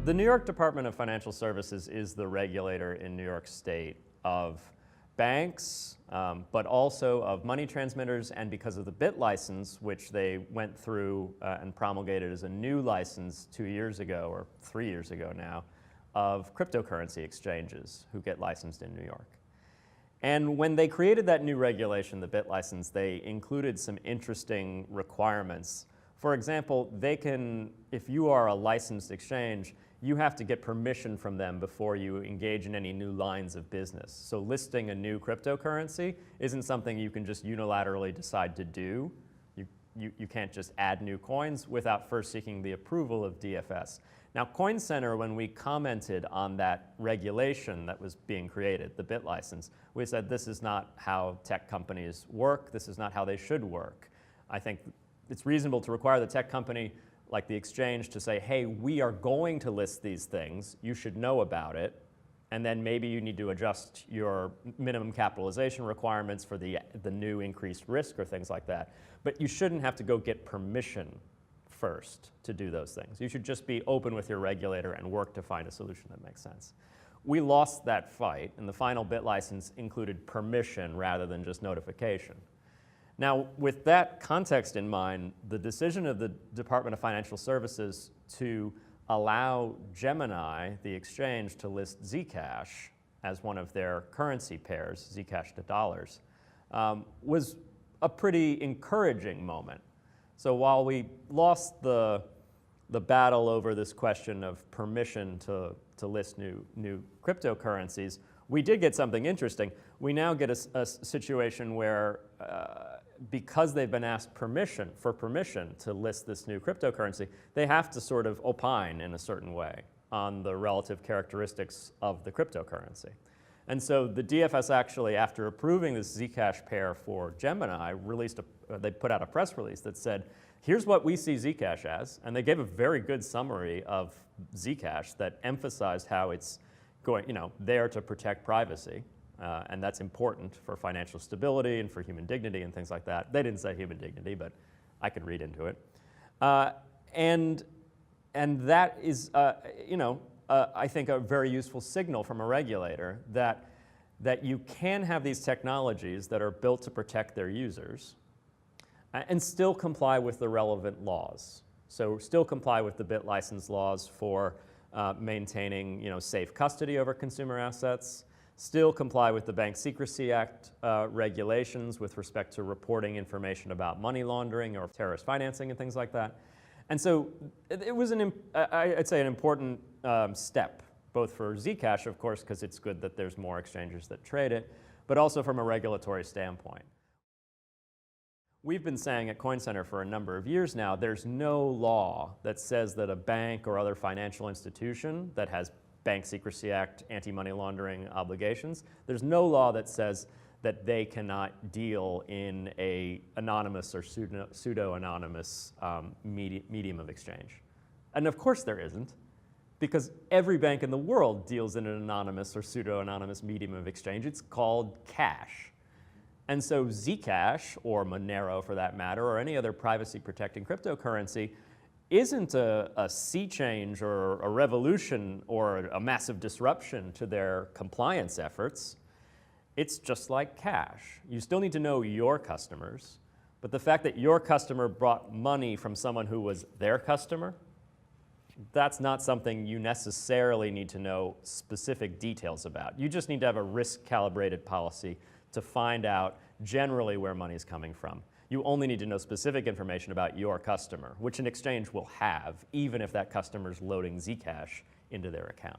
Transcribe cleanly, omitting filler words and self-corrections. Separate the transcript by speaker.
Speaker 1: The New York Department of Financial Services is the regulator in New York State of banks, but also of money transmitters, and because of the BIT license, which they went through and promulgated as a new license 2 years ago, or 3 years ago now, of cryptocurrency exchanges who get licensed in New York. And when they created that new regulation, the BIT license, they included some interesting requirements. For example, they can, if you are a licensed exchange, you have to get permission from them before you engage in any new lines of business. So listing a new cryptocurrency isn't something you can just unilaterally decide to do. You can't just add new coins without first seeking the approval of DFS. Now, Coin Center, when we commented on that regulation that was being created, the BIT license, we said this is not how tech companies work, this is not how they should work. I think it's reasonable to require the tech company, like the exchange, to say, hey, we are going to list these things, you should know about it, and then maybe you need to adjust your minimum capitalization requirements for the new increased risk or things like that. But you shouldn't have to go get permission first to do those things. You should just be open with your regulator and work to find a solution that makes sense. We lost that fight, and the final BIT license included permission rather than just notification. Now, with that context in mind, the decision of the Department of Financial Services to allow Gemini, the exchange, to list Zcash as one of their currency pairs, Zcash to dollars, was a pretty encouraging moment. So while we lost the battle over this question of permission to list new cryptocurrencies, we did get something interesting. We now get a situation where because they've been asked permission to list this new cryptocurrency, they have to sort of opine in a certain way on the relative characteristics of the cryptocurrency. And so the DFS actually, after approving this Zcash pair for Gemini, they put out a press release that said, here's what we see Zcash as, and they gave a very good summary of Zcash that emphasized how it's going, there to protect privacy. And that's important for financial stability and for human dignity and things like that. They didn't say human dignity, but I could read into it. And that is, I think a very useful signal from a regulator that you can have these technologies that are built to protect their users and still comply with the relevant laws. So still comply with the BIT license laws for maintaining safe custody over consumer assets, still comply with the Bank Secrecy Act regulations with respect to reporting information about money laundering or terrorist financing and things like that. And so it was, I'd say, an important step, both for Zcash, of course, because it's good that there's more exchanges that trade it, but also from a regulatory standpoint. We've been saying at Coin Center for a number of years now, there's no law that says that a bank or other financial institution that has Bank Secrecy Act, anti-money laundering obligations, there's no law that says that they cannot deal in an anonymous or pseudo-anonymous medium of exchange. And of course there isn't, because every bank in the world deals in an anonymous or pseudo-anonymous medium of exchange. It's called cash. And so Zcash, or Monero for that matter, or any other privacy-protecting cryptocurrency, isn't a sea change or a revolution or a massive disruption to their compliance efforts. It's just like cash. You still need to know your customers, but the fact that your customer brought money from someone who was their customer, that's not something you necessarily need to know specific details about. You just need to have a risk-calibrated policy to find out generally where money is coming from. You only need to know specific information about your customer, which an exchange will have, even if that customer is loading Zcash into their account.